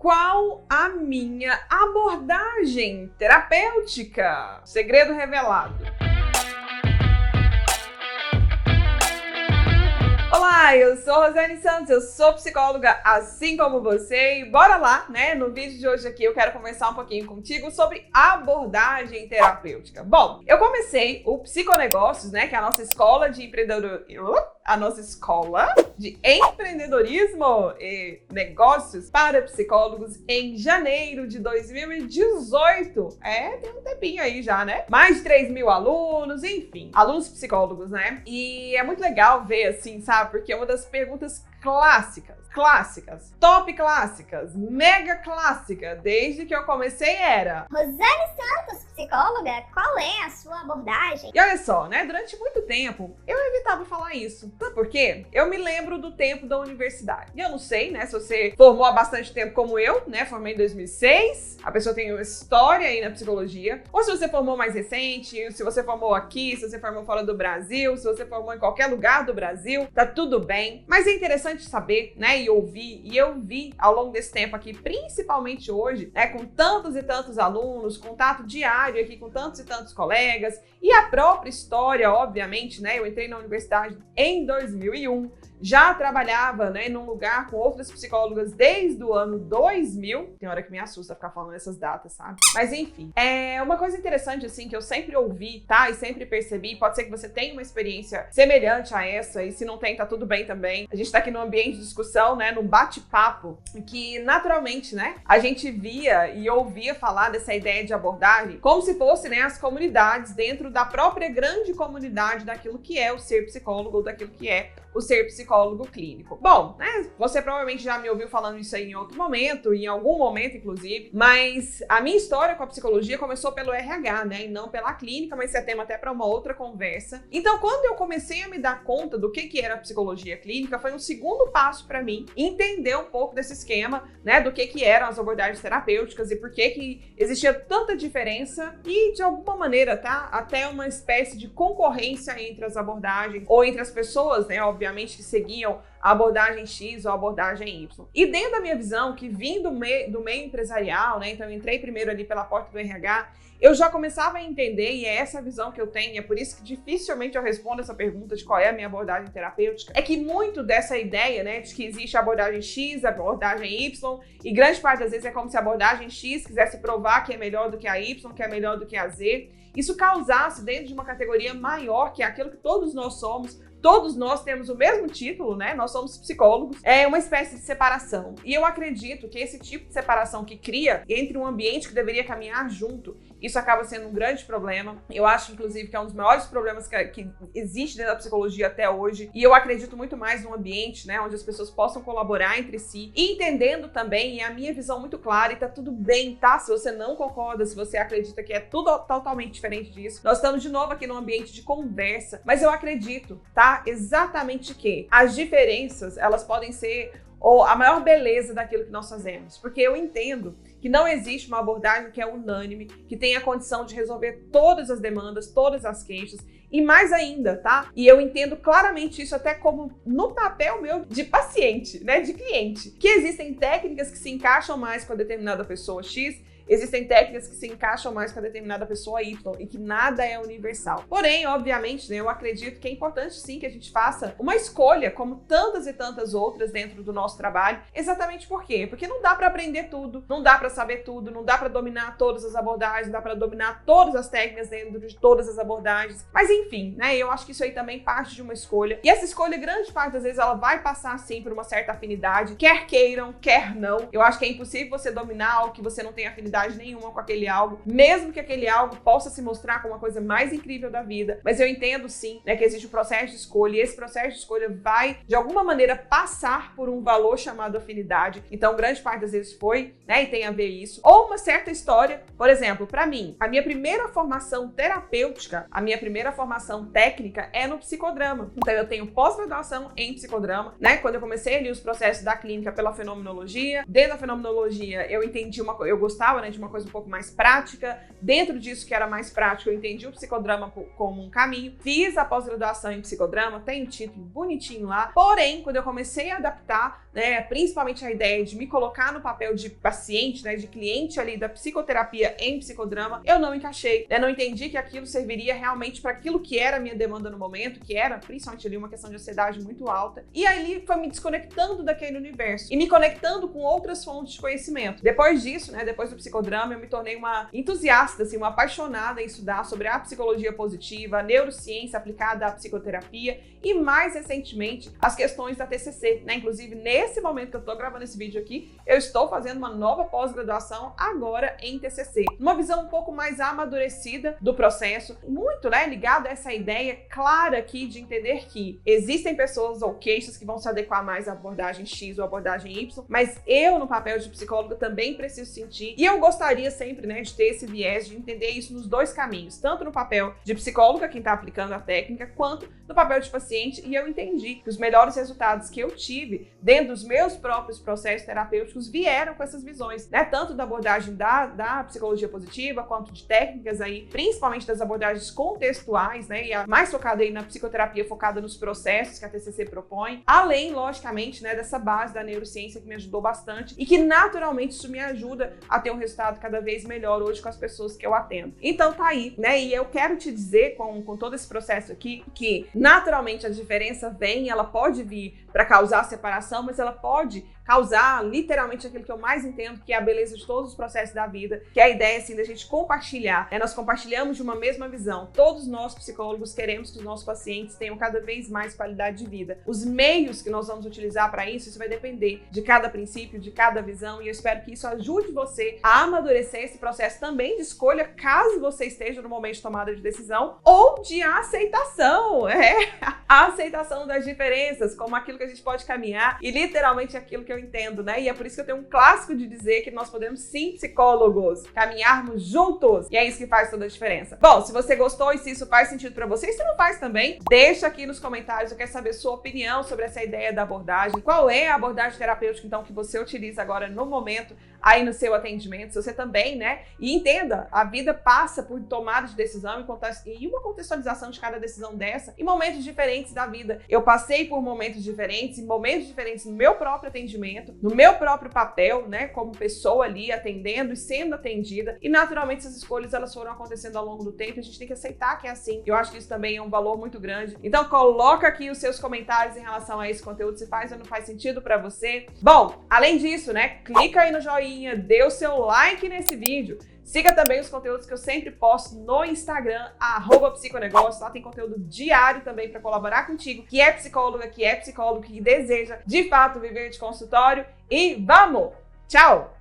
Qual a minha abordagem terapêutica? Segredo revelado. Olá, eu sou Rosane Santos, eu sou psicóloga assim como você e bora lá, né? No vídeo de hoje aqui eu quero conversar um pouquinho contigo sobre abordagem terapêutica. Bom, eu comecei o Psiconegócios, né? Que é a nossa escola de empreendedorismo e negócios para psicólogos em janeiro de 2018. Tem um tempinho aí já, né? Mais de 3 mil alunos, enfim, alunos psicólogos, né? E é muito legal ver assim, sabe? Porque é uma das perguntas clássicas, top clássicas, mega clássica, desde que eu comecei era: Rosane Santos, psicóloga, qual é a sua abordagem? E olha só, né, durante muito tempo eu evitava falar isso. Sabe por quê? Eu me lembro do tempo da universidade. E eu não sei, né, se você formou há bastante tempo como eu, né, formei em 2006, a pessoa tem uma história aí na psicologia, ou se você formou mais recente, se você formou aqui, se você formou fora do Brasil, se você formou em qualquer lugar do Brasil, tá tudo bem. Mas é interessante saber, né, e ouvir, e eu vi ao longo desse tempo aqui, principalmente hoje, né, com tantos e tantos alunos, contato diário aqui com tantos e tantos colegas, e a própria história, obviamente, né, eu entrei na universidade em 2001, já trabalhava, né, num lugar com outras psicólogas desde o ano 2000. Tem hora que me assusta ficar falando essas datas, sabe? Mas enfim, é uma coisa interessante, assim, que eu sempre ouvi, tá? E sempre percebi, pode ser que você tenha uma experiência semelhante a essa, e se não tem, tá tudo bem também. A gente tá aqui num ambiente de discussão, né, num bate-papo, que naturalmente, né, a gente via e ouvia falar dessa ideia de abordagem como se fosse, né, as comunidades dentro da própria grande comunidade daquilo que é o ser psicólogo ou daquilo que é o ser psicólogo clínico. Bom, né, você provavelmente já me ouviu falando isso aí em outro momento, em algum momento inclusive, mas a minha história com a psicologia começou pelo RH, né, e não pela clínica, mas isso é tema até para uma outra conversa. Então, quando eu comecei a me dar conta do que era a psicologia clínica, foi um segundo passo para mim entender um pouco desse esquema, né, do que eram as abordagens terapêuticas e por que existia tanta diferença e, de alguma maneira, tá, até uma espécie de concorrência entre as abordagens ou entre as pessoas, né, obviamente, que seguiam a abordagem X ou a abordagem Y. E dentro da minha visão, que vim do meio empresarial, né, então eu entrei primeiro ali pela porta do RH, eu já começava a entender, e é essa a visão que eu tenho, e é por isso que dificilmente eu respondo essa pergunta de qual é a minha abordagem terapêutica, é que muito dessa ideia, né, de que existe a abordagem X, a abordagem Y, e grande parte das vezes é como se a abordagem X quisesse provar que é melhor do que a Y, que é melhor do que a Z, isso causasse dentro de uma categoria maior, que é aquilo que todos nós somos. Todos nós temos o mesmo título, né? Nós somos psicólogos. É uma espécie de separação. E eu acredito que esse tipo de separação que cria entre um ambiente que deveria caminhar junto, isso acaba sendo um grande problema. Eu acho, inclusive, que é um dos maiores problemas que existe dentro da psicologia até hoje. E eu acredito muito mais num ambiente, né, onde as pessoas possam colaborar entre si, entendendo também, e a minha visão muito clara, e tá tudo bem, tá? Se você não concorda, se você acredita que é tudo totalmente diferente disso, nós estamos de novo aqui num ambiente de conversa. Mas eu acredito, tá? Exatamente que as diferenças, elas podem ser a maior beleza daquilo que nós fazemos, porque eu entendo que não existe uma abordagem que é unânime, que tenha a condição de resolver todas as demandas, todas as queixas, e mais ainda, tá? E eu entendo claramente isso até como no papel meu de paciente, né, de cliente, que existem técnicas que se encaixam mais com a determinada pessoa X, existem técnicas que se encaixam mais com a determinada pessoa Y e que nada é universal. Porém, obviamente, né, eu acredito que é importante sim que a gente faça uma escolha, como tantas e tantas outras dentro do nosso trabalho. Exatamente por quê? Porque não dá para aprender tudo, não dá para saber tudo, não dá para dominar todas as abordagens, não dá para dominar todas as técnicas dentro de todas as abordagens. Mas enfim, né, eu acho que isso aí também parte de uma escolha. E essa escolha, grande parte das vezes, ela vai passar sim por uma certa afinidade, quer queiram, quer não. Eu acho que é impossível você dominar algo que você não tem afinidade nenhuma com aquele algo, mesmo que aquele algo possa se mostrar como a coisa mais incrível da vida. Mas eu entendo sim, né, que existe um processo de escolha, e esse processo de escolha vai, de alguma maneira, passar por um valor chamado afinidade. Então, grande parte das vezes foi, né, e tem a ver isso. Ou uma certa história, por exemplo, para mim, a minha primeira formação terapêutica, a minha primeira formação técnica é no psicodrama. Então, eu tenho pós-graduação em psicodrama, né, quando eu comecei ali os processos da clínica pela fenomenologia. Dentro da fenomenologia, eu entendi eu gostava precisava, né, de uma coisa um pouco mais prática. Dentro disso que era mais prático, eu entendi o psicodrama como um caminho. Fiz a pós-graduação em psicodrama, tem um título bonitinho lá. Porém, quando eu comecei a adaptar, né, principalmente a ideia de me colocar no papel de paciente, né, de cliente ali da psicoterapia em psicodrama, eu não encaixei, né, não entendi que aquilo serviria realmente para aquilo que era a minha demanda no momento, que era principalmente ali uma questão de ansiedade muito alta. E aí foi me desconectando daquele universo e me conectando com outras fontes de conhecimento. Depois disso, né, depois do psicodrama, eu me tornei uma entusiasta, assim, uma apaixonada em estudar sobre a psicologia positiva, a neurociência aplicada à psicoterapia e, mais recentemente, as questões da TCC, né? Inclusive, nesse momento que eu tô gravando esse vídeo aqui, eu estou fazendo uma nova pós-graduação agora em TCC. Uma visão um pouco mais amadurecida do processo, muito, né, ligada a essa ideia clara aqui de entender que existem pessoas ou queixas que vão se adequar mais à abordagem X ou à abordagem Y, mas eu, no papel de psicóloga, também preciso sentir, e eu gostaria sempre, né, de ter esse viés de entender isso nos dois caminhos, tanto no papel de psicóloga, quem está aplicando a técnica, quanto no papel de paciente, e eu entendi que os melhores resultados que eu tive dentro dos meus próprios processos terapêuticos vieram com essas visões, né, tanto da abordagem da psicologia positiva, quanto de técnicas aí, principalmente das abordagens contextuais, né, e a mais focada aí na psicoterapia, focada nos processos que a TCC propõe, além, logicamente, né, dessa base da neurociência que me ajudou bastante e que naturalmente isso me ajuda a ter um resultado cada vez melhor hoje com as pessoas que eu atendo. Então tá aí, né, e eu quero te dizer com todo esse processo aqui que naturalmente a diferença vem, ela pode vir para causar separação, mas ela pode causar literalmente aquilo que eu mais entendo, que é a beleza de todos os processos da vida, que é a ideia assim da gente compartilhar, né? Nós compartilhamos de uma mesma visão. Todos nós psicólogos queremos que os nossos pacientes tenham cada vez mais qualidade de vida. Os meios que nós vamos utilizar para isso vai depender de cada princípio, de cada visão, e eu espero que isso ajude você a amadurecer esse processo também de escolha, caso você esteja no momento de tomada de decisão, ou de aceitação, a aceitação das diferenças, como aquilo que a gente pode caminhar, e literalmente aquilo que eu entendo, né? E é por isso que eu tenho um clássico de dizer que nós podemos sim, psicólogos, caminharmos juntos, e é isso que faz toda a diferença. Bom, se você gostou e se isso faz sentido pra você, e se não faz também, deixa aqui nos comentários, eu quero saber sua opinião sobre essa ideia da abordagem, qual é a abordagem terapêutica, então, que você utiliza agora no momento, aí no seu atendimento, se você também, né? E entenda, a vida passa por tomada de decisão e uma contextualização de cada decisão dessa em momentos diferentes da vida. Eu passei por momentos diferentes, em momentos diferentes no meu próprio atendimento, no meu próprio papel, né? Como pessoa ali atendendo e sendo atendida. E naturalmente essas escolhas elas foram acontecendo ao longo do tempo e a gente tem que aceitar que é assim. Eu acho que isso também é um valor muito grande. Então coloca aqui os seus comentários em relação a esse conteúdo, se faz ou não faz sentido pra você. Bom, além disso, né? Clica aí no joinha, dê o seu like nesse vídeo. Siga também os conteúdos que eu sempre posto no Instagram, @psiconegócio. Lá tem conteúdo diário também para colaborar contigo, que é psicóloga, que é psicólogo, que deseja de fato viver de consultório. E vamos! Tchau!